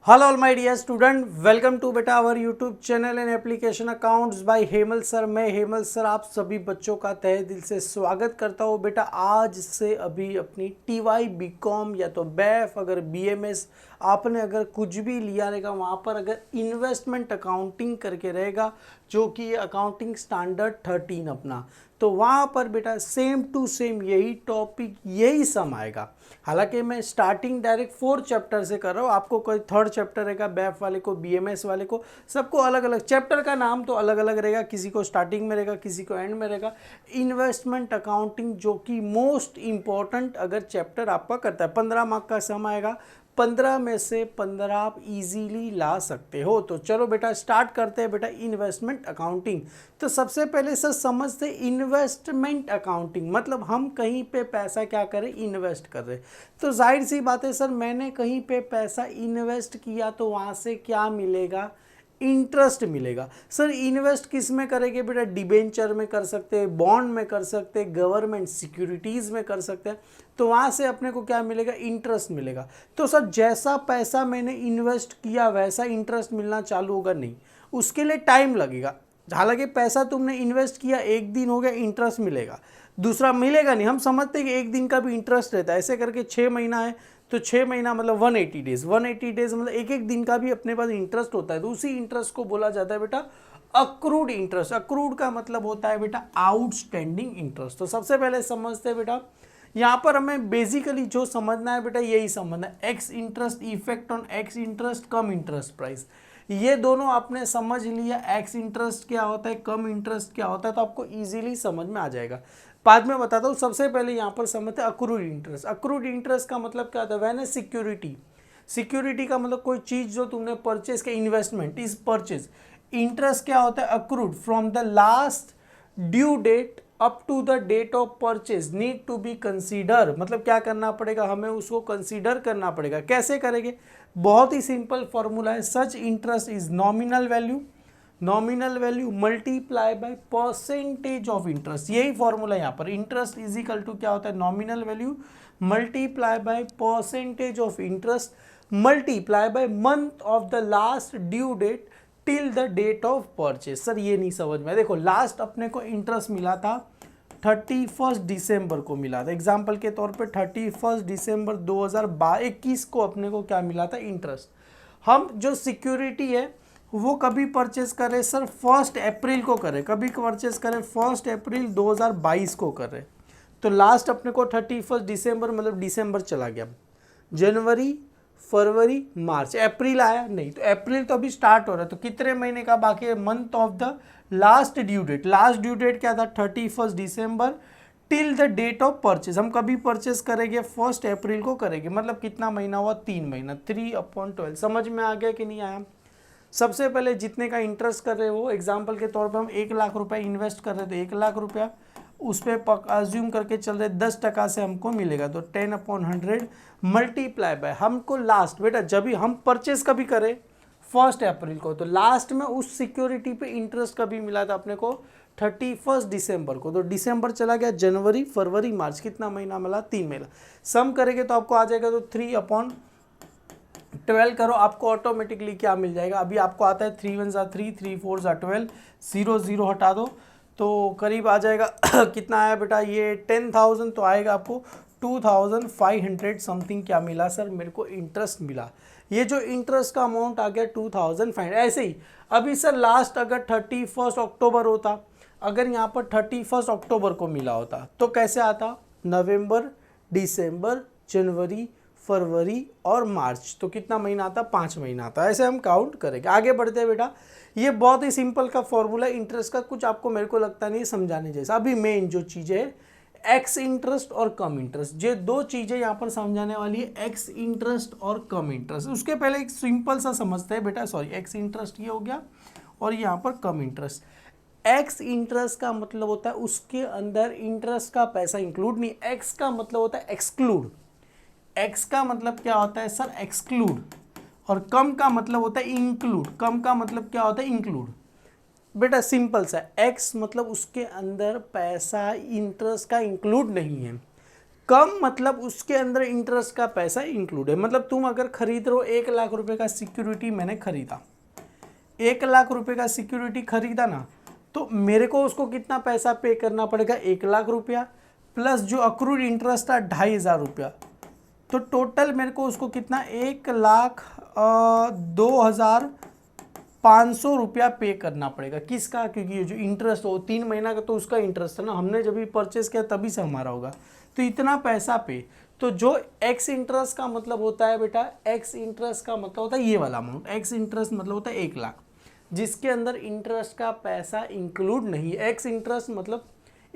Hello all my dear student, welcome to बेटा our YouTube channel and application accounts by Hemal sir. मैं Hemal sir आप सभी बच्चों का तहे दिल से स्वागत करता हूँ। बेटा आज से अभी अपनी टीवाई बीकॉम या तो बैफ अगर बीएमएस आपने अगर कुछ भी लिया रहेगा वहाँ पर अगर इन्वेस्टमेंट अकाउंटिंग करके रहेगा जो कि ये अकाउंटिंग स्टैंडर्ड 13 अपना, तो वहाँ पर बेटा सेम टू सेम यही टॉपिक यही सम आएगा। हालांकि मैं स्टार्टिंग डायरेक्ट 4 चैप्टर से कर रहा हूँ, आपको कोई थर्ड चैप्टर रहेगा बैफ वाले को बीएमएस वाले को सबको अलग अलग चैप्टर का नाम तो अलग अलग रहेगा, किसी को स्टार्टिंग में रहेगा किसी को एंड में रहेगा। इन्वेस्टमेंट अकाउंटिंग जो कि मोस्ट इंपॉर्टेंट अगर चैप्टर आपका करता है 15 मार्क का सम आएगा, 15 में से 15 आप इजीली ला सकते हो। तो चलो बेटा स्टार्ट करते हैं बेटा इन्वेस्टमेंट अकाउंटिंग। तो सबसे पहले सर समझते इन्वेस्टमेंट अकाउंटिंग मतलब हम कहीं पे पैसा क्या करें इन्वेस्ट कर रहे। तो जाहिर सी बात है सर मैंने कहीं पे पैसा इन्वेस्ट किया तो वहाँ से क्या मिलेगा, इंटरेस्ट मिलेगा। सर इन्वेस्ट किस में करेंगे बेटा, डिबेंचर में कर सकते हैं, बॉन्ड में कर सकते हैं, गवर्नमेंट सिक्योरिटीज़ में कर सकते हैं, तो वहाँ से अपने को क्या मिलेगा, इंटरेस्ट मिलेगा। तो सर जैसा पैसा मैंने इन्वेस्ट किया वैसा इंटरेस्ट मिलना चालू होगा, नहीं, उसके लिए टाइम लगेगा। हालांकि पैसा तुमने इन्वेस्ट किया एक दिन हो गया इंटरेस्ट मिलेगा, दूसरा मिलेगा नहीं। हम समझते हैं कि एक दिन का भी इंटरेस्ट रहता है, ऐसे करके 6 महीना है तो 6 महीना मतलब 180 डेज, 180 डेज मतलब एक एक दिन का भी अपने पास इंटरेस्ट होता है। तो उसी इंटरेस्ट को बोला जाता है बेटा अक्रूड इंटरेस्ट। अक्रूड का मतलब होता है बेटा आउटस्टैंडिंग इंटरेस्ट। तो सबसे पहले समझते हैं बेटा, यहाँ पर हमें बेसिकली जो समझना है बेटा यही समझना है, ex interest effect on x interest come interest price. ये दोनों आपने समझ लिया, एक्स इंटरेस्ट क्या होता है कम इंटरेस्ट क्या होता है, तो आपको इजीली समझ में आ जाएगा। बाद में बताता हूँ, सबसे पहले यहाँ पर समझते हैं अक्रूड इंटरेस्ट। अक्रूड इंटरेस्ट का मतलब क्या होता है, व्हेन ए सिक्योरिटी, सिक्योरिटी का मतलब कोई चीज़ जो तुमने परचेज किया, इन्वेस्टमेंट इज परचेज। इंटरेस्ट क्या होता है, accrued from the last due date up to the date of purchase need to be consider. मतलब क्या करना पड़ेगा, हमें उसको कंसीडर करना पड़ेगा। कैसे करेंगे, बहुत ही सिंपल फॉर्मूला है, such interest is nominal value, nominal value multiply by percentage of interest. यही फॉर्मूला यहाँ पर, इंटरेस्ट इज इक्वल टू क्या होता है, nominal value multiply by percentage of interest multiply by month of the last due date till the date of purchase. Sir ये नहीं समझ में, देखो लास्ट अपने को इंटरेस्ट मिला था 31 दिसंबर को मिला था, एग्जाम्पल के तौर पे 31 दिसंबर 2021 को अपने को क्या मिला था, इंटरेस्ट। हम जो सिक्योरिटी है वो कभी परचेस करें सर 1 अप्रैल को करें, कभी परचेस करें 1 अप्रैल 2022 को करें, तो लास्ट अपने को 31 दिसंबर मतलब दिसंबर चला गया, जनवरी फरवरी मार्च, अप्रैल आया नहीं, तो अप्रैल तो अभी स्टार्ट हो रहा है, तो कितने महीने का बाकी है, month of the last due date. Last due date क्या था, 31 December till the date of purchase. हम कभी परचेज करेंगे 1 अप्रैल को करेंगे, मतलब कितना महीना हुआ, 3 महीना, 3/12। समझ में आ गया कि नहीं आया। सबसे पहले जितने का इंटरेस्ट कर रहे हो, एग्जाम्पल के तौर पे हम 1 लाख रुपए इन्वेस्ट कर रहे थे, 1 लाख रुपया उस पर अज्यूम करके चल रहे 10% से हमको मिलेगा, तो 10/100 मल्टीप्लाई बाय हमको लास्ट बेटा जब भी हम परचेज कभी करें 1 अप्रैल को, तो लास्ट में उस सिक्योरिटी पे इंटरेस्ट कभी मिला था अपने को 31 दिसंबर को, तो दिसंबर चला गया, जनवरी फरवरी मार्च, कितना महीना मिला, 3 महीना। सम करेंगे तो आपको आ जाएगा, तो 3/12 करो, आपको ऑटोमेटिकली क्या मिल जाएगा, अभी आपको आता है 3 1 3 3 4 12, 0 0 हटा दो तो करीब आ जाएगा कितना आया बेटा, ये 10,000, तो आएगा आपको 2,500 समथिंग क्या मिला सर, मेरे को इंटरेस्ट मिला। ये जो इंटरेस्ट का अमाउंट आ गया 2,500। ऐसे ही अभी सर लास्ट अगर 31 अक्टूबर होता, अगर यहाँ पर 31 अक्टूबर को मिला होता तो कैसे आता, नवंबर दिसंबर जनवरी फरवरी और मार्च, तो कितना महीना आता, 5 महीना आता। ऐसे हम काउंट करेंगे। आगे बढ़ते हैं बेटा, ये बहुत ही सिंपल का फॉर्मूला इंटरेस्ट का, कुछ आपको मेरे को लगता नहीं समझाने जैसा। अभी मेन जो चीज़ है एक्स इंटरेस्ट और कम इंटरेस्ट, ये दो चीज़ें यहाँ पर समझाने वाली है, एक्स इंटरेस्ट और कम इंटरेस्ट। उसके पहले एक सिंपल सा समझते हैं बेटा, सॉरी एक्स इंटरेस्ट ये हो गया और यहाँ पर कम इंटरेस्ट। एक्स इंटरेस्ट का मतलब होता है उसके अंदर इंटरेस्ट का पैसा इंक्लूड नहीं, एक्स का मतलब होता है एक्सक्लूड। एक्स का मतलब क्या होता है सर, एक्सक्लूड, और कम का मतलब होता है इंक्लूड। कम का मतलब क्या होता है, इंक्लूड। बेटा सिंपल सा, एक्स मतलब उसके अंदर पैसा इंटरेस्ट का इंक्लूड नहीं है, कम मतलब उसके अंदर इंटरेस्ट का पैसा इंक्लूड है। मतलब तुम अगर खरीद रहे हो 1 लाख रुपए का सिक्योरिटी, मैंने खरीदा 1 लाख रुपए का सिक्योरिटी खरीदा ना, तो मेरे को उसको कितना पैसा पे करना पड़ेगा, 1 लाख रुपया प्लस जो अक्रूड इंटरेस्ट था 2,500 रुपया। तो टोटल मेरे को उसको कितना 1,02,500 रुपया पे करना पड़ेगा। किसका? क्योंकि ये जो इंटरेस्ट हो 3 महीना का तो उसका इंटरेस्ट है ना, हमने जब भी परचेस किया तभी से हमारा होगा, तो इतना पैसा पे। तो जो एक्स इंटरेस्ट का मतलब होता है बेटा, एक्स इंटरेस्ट का मतलब होता है ये वाला अमाउंट। एक्स इंटरेस्ट मतलब होता है 1 लाख, जिसके अंदर इंटरेस्ट का पैसा इंक्लूड नहीं है। एक्स इंटरेस्ट मतलब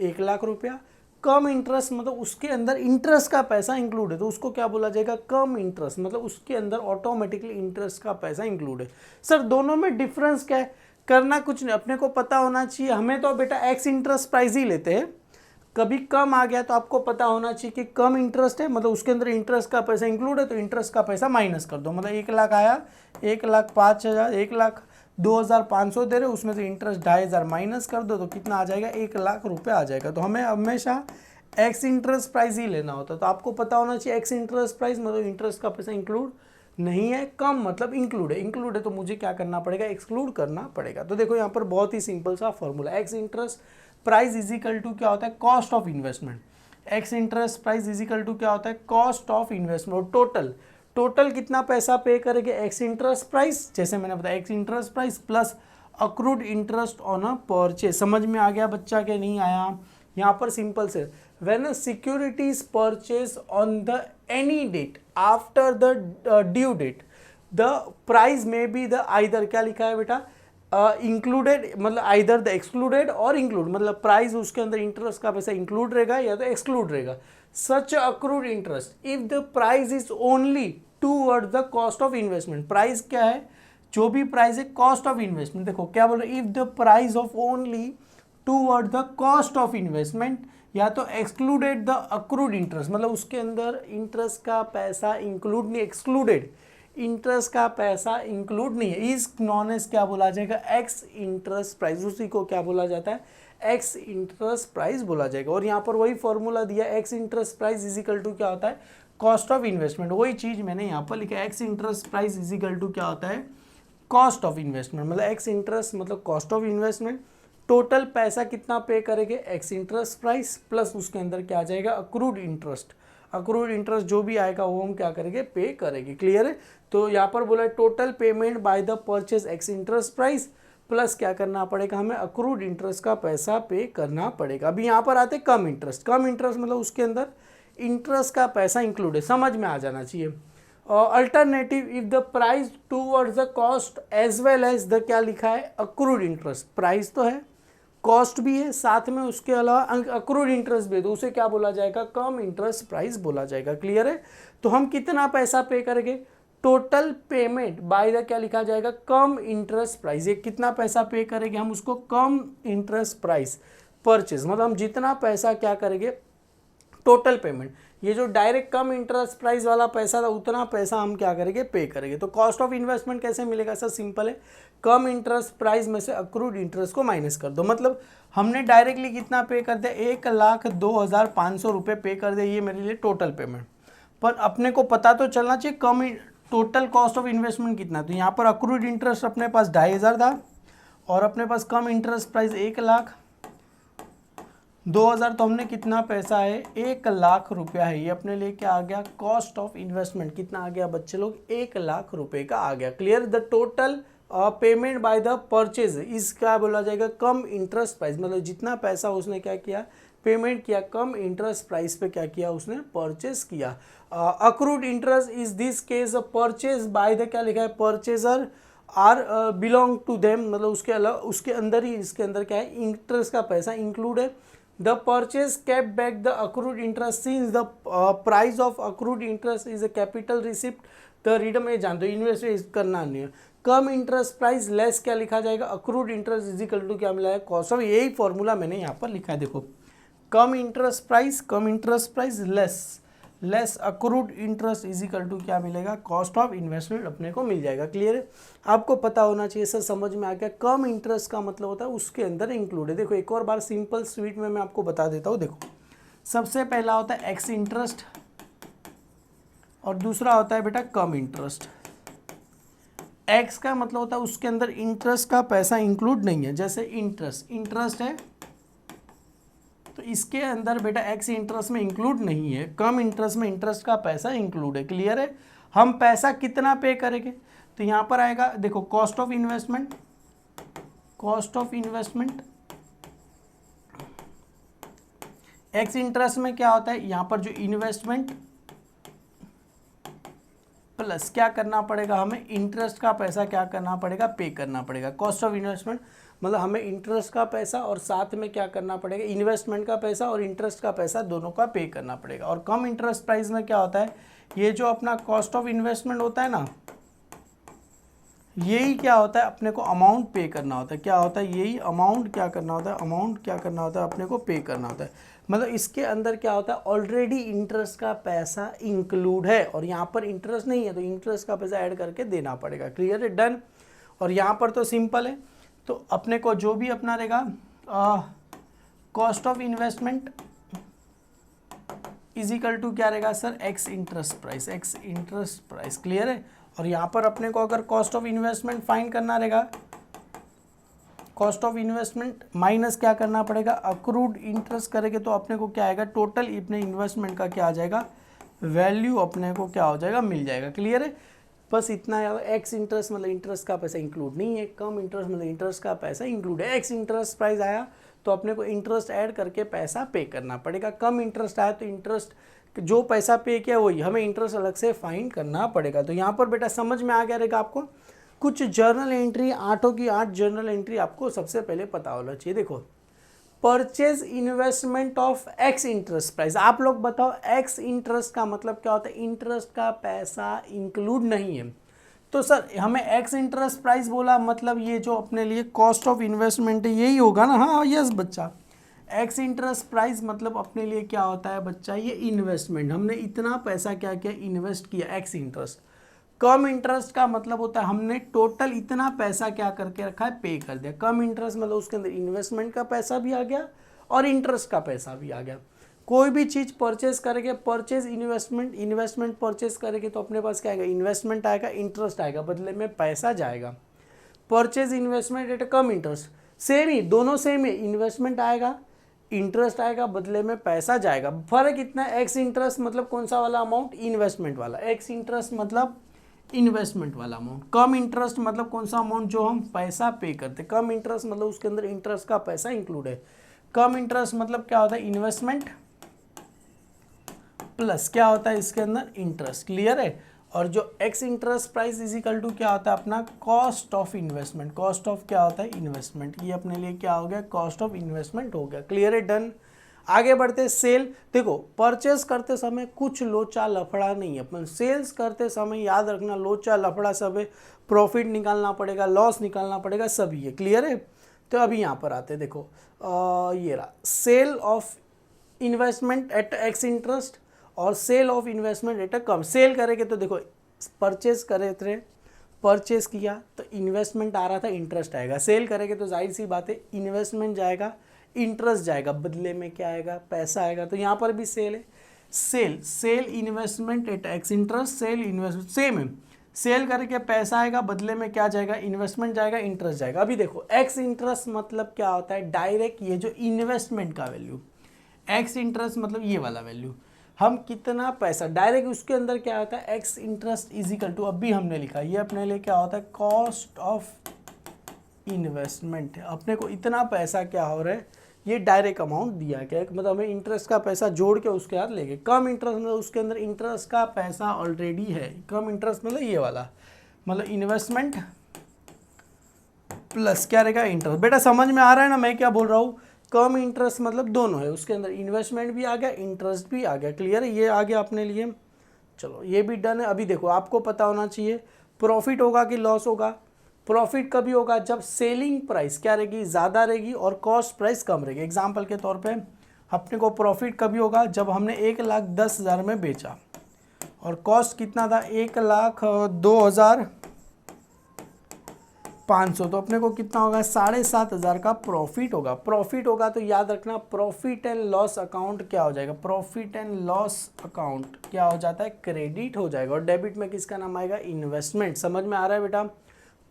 1 लाख रुपया, कम इंटरेस्ट मतलब उसके अंदर इंटरेस्ट का पैसा इंक्लूड है, तो उसको क्या बोला जाएगा, कम इंटरेस्ट। मतलब उसके अंदर ऑटोमेटिकली इंटरेस्ट का पैसा इंक्लूड है। सर दोनों में डिफरेंस क्या है? करना कुछ नहीं, अपने को पता होना चाहिए। हमें तो बेटा एक्स इंटरेस्ट प्राइस ही लेते हैं, कभी कम आ गया तो आपको पता होना चाहिए कि कम इंटरेस्ट है, मतलब उसके अंदर इंटरेस्ट का पैसा इंक्लूड है, तो इंटरेस्ट का पैसा माइनस कर दो। मतलब 1 लाख आया, 1,05,000, 1,02,500 दे रहे, उसमें से इंटरेस्ट 2,500 माइनस कर दो, तो कितना आ जाएगा, 1 लाख रुपये आ जाएगा। तो हमें हमेशा एक्स इंटरेस्ट प्राइस ही लेना होता है। तो आपको पता होना चाहिए एक्स इंटरेस्ट प्राइस मतलब इंटरेस्ट का पैसा इंक्लूड नहीं है, कम मतलब इंक्लूड है। इंक्लूड है तो मुझे क्या करना पड़ेगा, एक्सक्लूड करना पड़ेगा। तो देखो यहाँ पर बहुत ही सिंपल सा formula, ex interest price is equal to क्या होता है, cost of investment. Ex interest price is equal to क्या होता है, कॉस्ट ऑफ इन्वेस्टमेंट। और टोटल कितना पैसा पे करेंगे, एक्स इंटरेस्ट प्राइस, जैसे मैंने बताया x interest price plus accrued interest on a purchase. समझ में आ गया बच्चा के नहीं आया? यहाँ पर सिंपल से, when a security is purchase on the any date after the due date, the price may be the either, क्या लिखा है बेटा, इंक्लूडेड, मतलब आइदर द एक्सक्लूडेड और इंक्लूड, मतलब प्राइस उसके अंदर इंटरेस्ट का पैसा इंक्लूड रहेगा या तो एक्सक्लूड रहेगा। Such accrued interest if the price is only toward the cost of investment. Price क्या है, जो भी प्राइस है कॉस्ट ऑफ इन्वेस्टमेंट। देखो क्या बोल रहे, if the price of only toward the cost of investment या तो एक्सक्लूडेड द अक्रूड इंटरेस्ट, मतलब उसके अंदर इंटरेस्ट का पैसा इंक्लूड नहीं, एक्सक्लूडेड, इंटरेस्ट का पैसा इंक्लूड नहीं है, इस नॉन एज क्या बोला जाएगा, एक्स इंटरेस्ट प्राइस। उसी को क्या बोला जाता है, एक्स इंटरेस्ट प्राइस बोला जाएगा। और यहाँ पर वही फॉर्मूला दिया, ex interest price is equal to क्या होता है, कॉस्ट ऑफ इन्वेस्टमेंट। वही चीज मैंने यहाँ पर लिखा, ex interest price is equal to क्या होता है, कॉस्ट ऑफ इन्वेस्टमेंट। मतलब एक्स इंटरेस्ट मतलब कॉस्ट ऑफ इन्वेस्टमेंट। टोटल पैसा कितना पे करेंगे, एक्स इंटरेस्ट प्राइस प्लस उसके अंदर क्या आ जाएगा, अक्रूड इंटरेस्ट। अक्रूड इंटरेस्ट जो भी आएगा वो हम क्या करेंगे, पे करेंगे। क्लियर है? तो यहाँ पर बोला total payment by the purchase x interest price plus क्या करना पड़ेगा, हमें अक्रूड इंटरेस्ट का पैसा पे करना पड़ेगा। अभी यहाँ पर आते कम इंटरेस्ट। कम इंटरेस्ट मतलब उसके अंदर इंटरेस्ट का पैसा इंक्लूड है, समझ में आ जाना चाहिए। Alternative if the price towards the cost as well as the, क्या लिखा है, अक्रूड इंटरेस्ट। प्राइस तो है, कॉस्ट भी है, साथ में उसके अलावा अक्रूड इंटरेस्ट भी है, तो उसे क्या बोला जाएगा, कम इंटरेस्ट प्राइस बोला जाएगा। क्लियर है? तो हम कितना पैसा पे करेंगे, टोटल पेमेंट बाय द, क्या लिखा जाएगा, कम इंटरेस्ट प्राइस। ये कितना पैसा पे करेंगे हम उसको, कम इंटरेस्ट प्राइस परचेज, मतलब हम जितना पैसा क्या करेंगे, टोटल पेमेंट, ये जो डायरेक्ट कम इंटरेस्ट प्राइस वाला पैसा था उतना पैसा हम क्या करेंगे, पे करेंगे। तो कॉस्ट ऑफ इन्वेस्टमेंट कैसे मिलेगा सर, सिंपल है, कम इंटरेस्ट प्राइस में से अक्रूड इंटरेस्ट को माइनस कर दो। मतलब हमने डायरेक्टली कितना पे कर दिया, 1,02,500 रुपये पे कर दिया, ये मेरे लिए टोटल पेमेंट। पर अपने को पता तो चलना चाहिए कम टोटल कॉस्ट ऑफ इन्वेस्टमेंट कितना। तो यहाँ पर अक्रूड इंटरेस्ट अपने पास 2,500 था और अपने पास कम इंटरेस्ट प्राइस 1,02,000, तो हमने कितना पैसा है, 1,00,000 रुपया है। ये अपने लिए क्या आ गया, कॉस्ट ऑफ इन्वेस्टमेंट कितना आ गया बच्चे लोग, 1,00,000 रुपये का आ गया। Clear? The total payment by the purchase इसका बोला जाएगा कम इंटरेस्ट प्राइस, मतलब जितना पैसा उसने क्या किया, पेमेंट किया, कम इंटरेस्ट प्राइस पे क्या किया उसने, परचेज किया। Accrued interest is this case purchase by the, क्या लिखा है, purchaser are belong to them, मतलब उसके अलावा उसके अंदर ही, इसके अंदर क्या है, इंटरेस्ट का पैसा इंक्लूड है। The purchase kept back the accrued interest since the price of accrued interest is a capital receipt the redeem, ये जान दो, इन्वेस्ट करना नहीं है। कम इंटरेस्ट प्राइस लेस क्या लिखा जाएगा, accrued interest is equal to क्या मिला है, कॉस्ट ऑफ, यही फॉर्मूला मैंने यहाँ पर लिखा है। देखो cum interest price less accrued interest is equal to क्या मिलेगा, कॉस्ट ऑफ इन्वेस्टमेंट अपने को मिल जाएगा। क्लियर है? आपको पता होना चाहिए सर, समझ में आ गया। कम इंटरेस्ट का मतलब होता है उसके अंदर इंक्लूड है। देखो एक और बार सिंपल स्वीट में मैं आपको बता देता हूँ। देखो सबसे पहला होता है एक्स इंटरेस्ट और दूसरा होता है बेटा कम इंटरेस्ट। एक्स का मतलब होता है उसके अंदर इंटरेस्ट का पैसा इंक्लूड नहीं है। जैसे इंटरेस्ट है तो इसके अंदर बेटा एक्स इंटरेस्ट में इंक्लूड नहीं है, कम इंटरेस्ट में इंटरेस्ट का पैसा इंक्लूड है। क्लियर है? हम पैसा कितना पे करेंगे तो यहाँ पर आएगा देखो cost of investment, ex interest में क्या होता है, यहाँ पर जो इन्वेस्टमेंट प्लस क्या करना पड़ेगा, हमें इंटरेस्ट का पैसा क्या करना पड़ेगा, पे करना पड़ेगा। कॉस्ट ऑफ इन्वेस्टमेंट मतलब हमें इंटरेस्ट का पैसा और साथ में क्या करना पड़ेगा, इन्वेस्टमेंट का पैसा और इंटरेस्ट का पैसा दोनों का पे करना पड़ेगा। और कम इंटरेस्ट प्राइस में क्या होता है, ये जो अपना कॉस्ट ऑफ इन्वेस्टमेंट होता है ना, यही क्या होता है अपने को अमाउंट पे करना होता है। क्या होता है, यही अमाउंट क्या करना होता है, अमाउंट क्या करना होता है, अपने को पे करना होता है। मतलब इसके अंदर क्या होता है, ऑलरेडी इंटरेस्ट का पैसा इंक्लूड है और यहाँ पर इंटरेस्ट नहीं है तो इंटरेस्ट का पैसा ऐड करके देना पड़ेगा। क्लियर है? डन। और यहाँ पर तो सिंपल है, तो अपने को जो भी अपना रहेगा cost of investment is equal to क्या रहेगा sir, ex interest price. Clear है? और यहाँ पर अपने को अगर कॉस्ट ऑफ इन्वेस्टमेंट फाइंड करना रहेगा, कॉस्ट ऑफ इन्वेस्टमेंट माइनस क्या करना पड़ेगा, अक्रूड इंटरेस्ट करेंगे तो अपने को क्या आएगा, टोटल अपने इन्वेस्टमेंट का क्या आ जाएगा, वैल्यू अपने को क्या हो जाएगा, मिल जाएगा। क्लियर है? बस इतना है। एक्स इंटरेस्ट मतलब इंटरेस्ट का पैसा इंक्लूड नहीं है, कम इंटरेस्ट मतलब इंटरेस्ट का पैसा इंक्लूड है। एक्स इंटरेस्ट प्राइस आया तो अपने को इंटरेस्ट ऐड करके पैसा पे करना पड़ेगा। कम इंटरेस्ट आया तो इंटरेस्ट जो पैसा पे किया वही हमें इंटरेस्ट अलग से फाइंड करना पड़ेगा। तो यहाँ पर बेटा समझ में आ गया रहेगा आपको। कुछ जर्नल एंट्री, 8 की 8 जर्नल एंट्री आपको सबसे पहले पता होना चाहिए। देखो, purchase investment of x interest price. आप लोग बताओ एक्स इंटरेस्ट का मतलब क्या होता है, इंटरेस्ट का पैसा इंक्लूड नहीं है। तो सर हमें एक्स इंटरेस्ट प्राइस बोला मतलब ये जो अपने लिए कॉस्ट ऑफ इन्वेस्टमेंट है यही होगा ना। हाँ यस बच्चा, एक्स इंटरेस्ट प्राइस मतलब अपने लिए क्या होता है बच्चा, ये इन्वेस्टमेंट, हमने इतना पैसा क्या किया, इन्वेस्ट किया, एक्स इंटरेस्ट। कम इंटरेस्ट का मतलब होता है हमने टोटल इतना पैसा क्या करके रखा है, पे कर दिया। कम इंटरेस्ट मतलब उसके अंदर इन्वेस्टमेंट का पैसा भी आ गया और इंटरेस्ट का पैसा भी आ गया। कोई भी चीज़ परचेज करेंगे, परचेज इन्वेस्टमेंट परचेज करेंगे तो अपने पास क्या आएगा, इन्वेस्टमेंट आएगा, इंटरेस्ट आएगा, बदले में पैसा जाएगा। Purchase investment at cum interest, same ही, दोनों सेम ही, इन्वेस्टमेंट आएगा, इंटरेस्ट आएगा, बदले में पैसा जाएगा। फर्क इतना है, एक्स इंटरेस्ट मतलब कौन सा वाला अमाउंट, इन्वेस्टमेंट वाला। एक्स इंटरेस्ट मतलब इन्वेस्टमेंट वाला अमाउंट। कम इंटरेस्ट मतलब कौन सा अमाउंट, जो हम पैसा पे करते। कम इंटरेस्ट मतलब उसके अंदर इंटरेस्ट का पैसा इंक्लूड है। कम इंटरेस्ट मतलब क्या होता है, इन्वेस्टमेंट प्लस क्या होता है इसके अंदर, इंटरेस्ट। क्लियर है? और जो ex interest price is equal to क्या होता है अपना, cost of investment. Cost of क्या होता है, इन्वेस्टमेंट। ये अपने लिए क्या हो गया, कॉस्ट ऑफ इन्वेस्टमेंट हो गया। क्लियर है? डन। आगे बढ़ते, सेल। देखो, परचेस करते समय कुछ लोचा लफड़ा नहीं है। अपन सेल्स करते समय याद रखना, लोचा लफड़ा सब है, प्रॉफिट निकालना पड़ेगा, लॉस निकालना पड़ेगा, सभी है। क्लियर है? तो अभी यहाँ पर आते, देखो ये रहा, sale of investment at ex interest और sale of investment at a cum. Sale करेंगे तो देखो, परचेज करे थे, परचेज किया तो इन्वेस्टमेंट आ रहा था, इंटरेस्ट आएगा। सेल करेंगे तो जाहिर सी बात है, इन्वेस्टमेंट जाएगा, इंटरेस्ट जाएगा, बदले में क्या आएगा, पैसा आएगा। तो यहाँ पर भी सेल है, sale investment at ex interest, sale investment same है। सेल करके पैसा आएगा, बदले में क्या जाएगा, इन्वेस्टमेंट जाएगा, इंटरेस्ट जाएगा। अभी देखो, एक्स इंटरेस्ट मतलब क्या होता है, डायरेक्ट ये जो इन्वेस्टमेंट का वैल्यू। एक्स इंटरेस्ट मतलब ये वाला वैल्यू, हम कितना पैसा डायरेक्ट उसके अंदर क्या होता है, ex interest is equal to, अभी हमने लिखा, ये अपने लिए क्या होता है, कॉस्ट ऑफ इन्वेस्टमेंट। अपने को इतना पैसा क्या हो रहा है, ये डायरेक्ट अमाउंट दिया गया है, मतलब हमें इंटरेस्ट का पैसा जोड़ के उसके साथ लेंगे। कम इंटरेस्ट मतलब उसके अंदर इंटरेस्ट का पैसा ऑलरेडी है। कम इंटरेस्ट मतलब ये वाला, मतलब इन्वेस्टमेंट प्लस क्या रहेगा, इंटरेस्ट। बेटा समझ में आ रहा है ना मैं क्या बोल रहा हूँ। कम इंटरेस्ट मतलब दोनों है, उसके अंदर इन्वेस्टमेंट भी आ गया, इंटरेस्ट भी आ गया। क्लियर है? ये आ गया अपने लिए। चलो ये भी डन है। अभी देखो, आपको पता होना चाहिए प्रॉफिट होगा कि लॉस होगा। प्रॉफिट कभी होगा जब सेलिंग प्राइस क्या रहेगी, ज़्यादा रहेगी और कॉस्ट प्राइस कम रहेगी। एग्जाम्पल के तौर पे अपने को प्रॉफिट कभी होगा जब हमने 1,10,000 में बेचा और कॉस्ट कितना था, 1,02,000 500, तो अपने को कितना होगा 7,500 का प्रॉफिट होगा। प्रॉफिट होगा तो याद रखना प्रॉफिट एंड लॉस अकाउंट क्या हो जाएगा, प्रॉफिट एंड लॉस अकाउंट क्या हो जाता है, क्रेडिट हो जाएगा। और डेबिट में किसका नाम आएगा, इन्वेस्टमेंट। समझ में आ रहा है बेटा,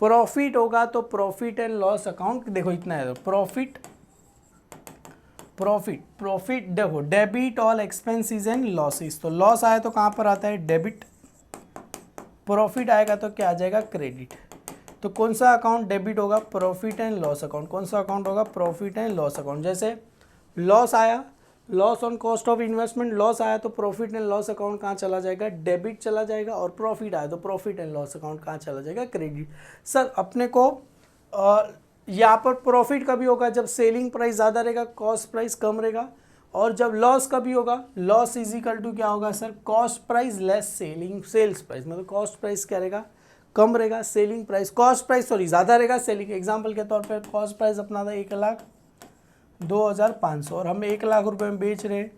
प्रॉफिट होगा तो प्रॉफिट एंड लॉस अकाउंट, देखो इतना है प्रॉफिट देखो debit all expenses and losses, तो लॉस आया तो कहाँ पर आता है डेबिट, प्रॉफिट आएगा तो क्या आ जाएगा क्रेडिट। तो कौन सा अकाउंट डेबिट होगा, प्रॉफिट एंड लॉस अकाउंट। कौन सा अकाउंट होगा, प्रॉफिट एंड लॉस अकाउंट। जैसे लॉस आया, loss on cost of investment, loss आया तो प्रॉफिट एंड लॉस अकाउंट कहाँ चला जाएगा, डेबिट चला जाएगा। और प्रॉफिट आया तो प्रॉफिट एंड लॉस अकाउंट कहाँ चला जाएगा, क्रेडिट। सर अपने को यहाँ पर प्रॉफिट कभी होगा जब सेलिंग प्राइस ज़्यादा रहेगा, कॉस्ट प्राइस कम रहेगा। और जब लॉस कभी होगा, लॉस इज इक्वल टू क्या होगा sir, cost price less sales price, मतलब कॉस्ट प्राइस क्या रहेगा, कम रहेगा, selling price cost price sorry ज़्यादा रहेगा, सेलिंग। एग्जांपल के तौर पर कॉस्ट प्राइस अपना था 1,02,500 और हम 1,00,000 रुपये में बेच रहे हैं,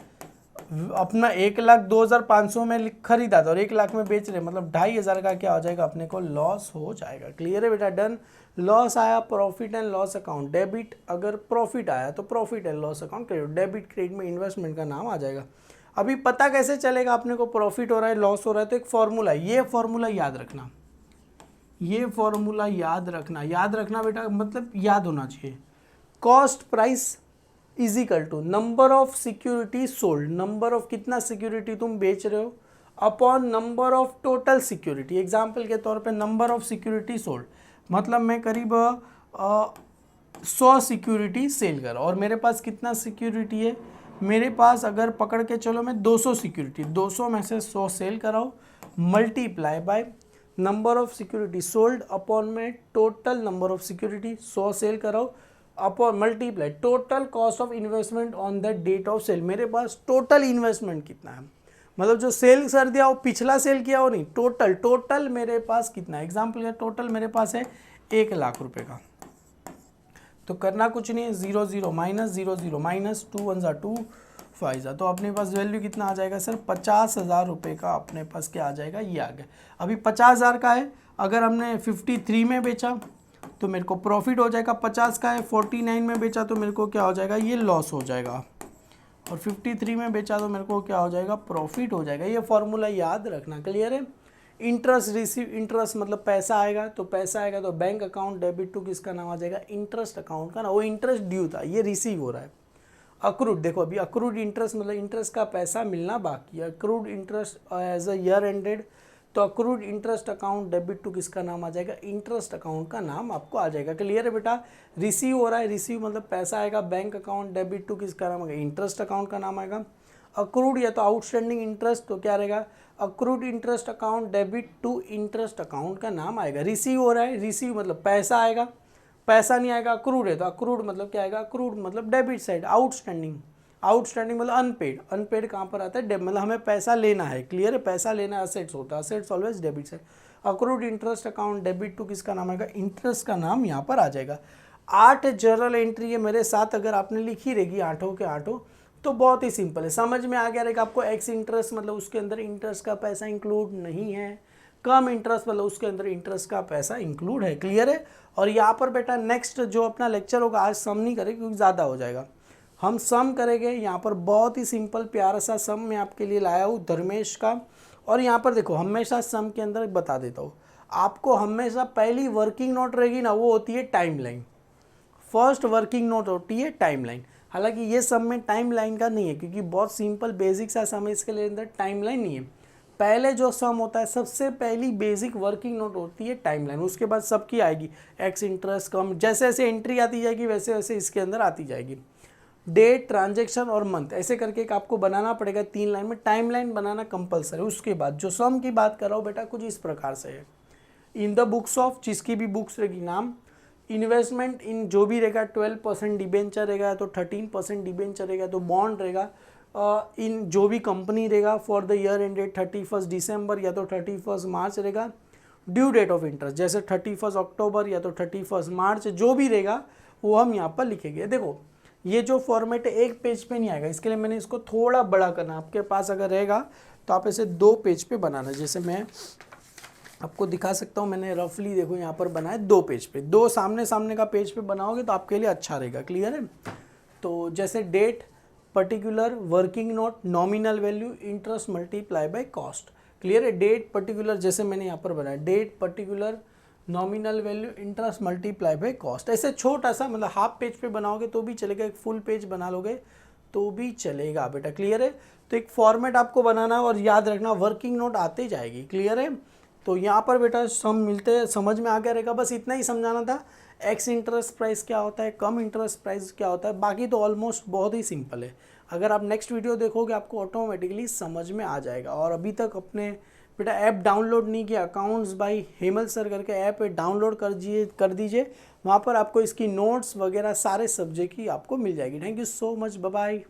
अपना 1,02,500 में खरीदा था और 1,00,000 में बेच रहे, मतलब 2,500 का क्या हो जाएगा, अपने को लॉस हो जाएगा। क्लियर है बेटा, डन। लॉस आया profit and loss account debit, अगर प्रॉफिट आया तो profit and loss account credit. Debit credit में इन्वेस्टमेंट का नाम आ जाएगा। अभी पता कैसे चलेगा अपने को प्रॉफिट हो रहा है लॉस हो रहा है, तो एक फॉर्मूला, ये फॉर्मूला याद रखना, ये फॉर्मूला याद रखना बेटा, मतलब याद होना चाहिए। Cost price is equal to number of security sold, number of कितना सिक्योरिटी तुम बेच रहे हो, upon number of total security. Example के तौर पे नंबर ऑफ सिक्योरिटी सोल्ड, मतलब मैं करीब 100 सिक्योरिटी सेल कर, और मेरे पास कितना सिक्योरिटी है, मेरे पास अगर पकड़ के चलो मैं 200 सिक्योरिटी, 200 में से 100 सेल कराओ, multiply by number of security sold upon में total number of security, 100 sale कराओ upon multiply total cost of investment on the date of sale. मेरे पास टोटल इन्वेस्टमेंट कितना है, मतलब जो सेल कर दिया वो पिछला सेल किया हो नहीं, टोटल मेरे पास कितना है। एग्जाम्पल का टोटल मेरे पास है 1,00,000 रुपये का, तो करना कुछ नहीं है, 0 माइनस 0 माइनस 2 1 2 5, तो अपने पास वैल्यू कितना आ जाएगा सर, 50,000 रुपये का अपने पास क्या आ जाएगा, ये आ गया। अभी 50,000 का है, अगर हमने 53 में बेचा तो मेरे को प्रॉफिट हो जाएगा, 50 का है 49 में बेचा तो मेरे को क्या हो जाएगा, ये लॉस हो जाएगा, और 53 में बेचा तो मेरे को क्या हो जाएगा, प्रॉफिट हो जाएगा। ये फॉर्मूला याद रखना, क्लियर है। इंटरेस्ट रिसीव, इंटरेस्ट मतलब पैसा आएगा, तो पैसा आएगा तो बैंक अकाउंट डेबिट टू किसका नाम आ जाएगा, इंटरेस्ट अकाउंट का ना, वो इंटरेस्ट ड्यू था, ये रिसीव हो रहा है। अक्रूड, देखो अभी अक्रूड इंटरेस्ट मतलब इंटरेस्ट का पैसा मिलना बाकी है, accrued interest as a year ended, तो accrued interest account debit to किसका नाम आ जाएगा, इंटरेस्ट अकाउंट का नाम आपको आ जाएगा। क्लियर है बेटा, रिसीव हो रहा है, रिसीव मतलब पैसा आएगा, बैंक अकाउंट डेबिट टू किसका नाम आएगा, इंटरेस्ट अकाउंट का नाम आएगा। अक्रूड या तो आउटस्टैंडिंग इंटरेस्ट, तो क्या रहेगा, accrued interest account debit to interest account का नाम आएगा। रिसीव हो रहा है, रिसीव मतलब पैसा आएगा, पैसा नहीं आएगा, अक्रूड है तो अक्रूड मतलब क्या आएगा, अक्रूड मतलब डेबिट साइड। आउटस्टैंडिंग, आउटस्टैंडिंग मतलब अनपेड, अनपेड कहाँ पर आता है, मतलब हमें पैसा लेना है। क्लियर है, पैसा लेना असेट्स होता है, assets always debit side. Accrued interest account debit to किसका नाम आएगा, इंटरेस्ट का नाम यहाँ पर आ जाएगा। 8 जर्नल एंट्री है मेरे साथ, अगर आपने लिखी रहेगी आठों के आठों, तो बहुत ही सिंपल है, समझ में आ गया रहेगा आपको। एक्स इंटरेस्ट मतलब उसके अंदर इंटरेस्ट का पैसा इंक्लूड नहीं है, कम इंटरेस्ट मतलब उसके अंदर इंटरेस्ट का पैसा इंक्लूड है। क्लियर है। और यहाँ पर बेटा नेक्स्ट जो अपना लेक्चर होगा, आज सम नहीं करेंगे क्योंकि ज़्यादा हो जाएगा, हम सम करेंगे। यहाँ पर बहुत ही सिंपल प्यारा सा सम मैं आपके लिए लाया हूँ धर्मेश का। और यहाँ पर देखो, हमेशा सम के अंदर बता देता हूँ आपको, हमेशा पहली वर्किंग नोट रहेगी ना, वो होती है टाइमलाइन। फर्स्ट वर्किंग नोट होती है टाइमलाइन। हालांकि ये सम में टाइमलाइन का नहीं है क्योंकि बहुत सिंपल बेसिक सा सम है, इसके लिए अंदर टाइमलाइन नहीं है। पहले जो सम होता है, सबसे पहली बेसिक वर्किंग नोट होती है टाइमलाइन, उसके बाद सबकी आएगी एक्स इंटरेस्ट कम, जैसे जैसे एंट्री आती जाएगी वैसे वैसे इसके अंदर आती जाएगी। डेट, ट्रांजैक्शन और मंथ, ऐसे करके एक आपको बनाना पड़ेगा 3 लाइन में, टाइमलाइन बनाना कंपलसरी। उसके बाद जो सम की बात कर रहा हूँ बेटा, कुछ इस प्रकार से है। इन द बुक्स ऑफ, जिसकी भी बुक्स रहेगी नाम, इन्वेस्टमेंट इन जो भी रहेगा 12% डिबेंचर रहेगा, तो 13% डिबेंचर रहेगा, तो बॉन्ड रहेगा। इन जो भी कंपनी रहेगा फॉर द ईयर एंडेड 31 दिसंबर या तो 31 मार्च रहेगा। ड्यू डेट ऑफ इंटरेस्ट जैसे 31 अक्टूबर या तो 31 मार्च, जो भी रहेगा वो हम यहाँ पर लिखेंगे। देखो ये जो फॉर्मेट है एक पेज पे नहीं आएगा, इसके लिए मैंने इसको थोड़ा बड़ा करना। आपके पास अगर रहेगा तो आप इसे 2 पेज पे बनाना। जैसे मैं आपको दिखा सकता हूँ, मैंने रफली देखो यहाँ पर बनाया 2 पेज पे, 2 सामने सामने का पेज पे बनाओगे तो आपके लिए अच्छा रहेगा। क्लियर है? तो जैसे date, particular, working note, nominal value, interest multiply by cost. Clear है? डेट पर्टिकुलर जैसे मैंने यहाँ पर बनाया, date particular, nominal value, interest multiply by cost. ऐसे छोटा सा मतलब हाफ पेज पे बनाओगे तो भी चलेगा, एक फुल पेज बना लोगे तो भी चलेगा बेटा। क्लियर है? तो एक फॉर्मेट आपको बनाना है और याद रखना वर्किंग नोट आते जाएगी। क्लियर है? तो यहाँ पर बेटा सम मिलते समझ में आ गया रहेगा, बस इतना ही समझाना था। एक्स इंटरेस्ट प्राइस क्या होता है, कम इंटरेस्ट प्राइस क्या होता है, बाकी तो ऑलमोस्ट बहुत ही सिंपल है। अगर आप नेक्स्ट वीडियो देखोगे आपको ऑटोमेटिकली समझ में आ जाएगा। और अभी तक अपने बेटा ऐप डाउनलोड नहीं किया, अकाउंट्स बाय हेमल सर करके ऐप डाउनलोड कर दीजिए। वहाँ पर आपको इसकी नोट्स वगैरह सारे सब्जेक्ट की आपको मिल जाएगी। Thank you so much, bye bye.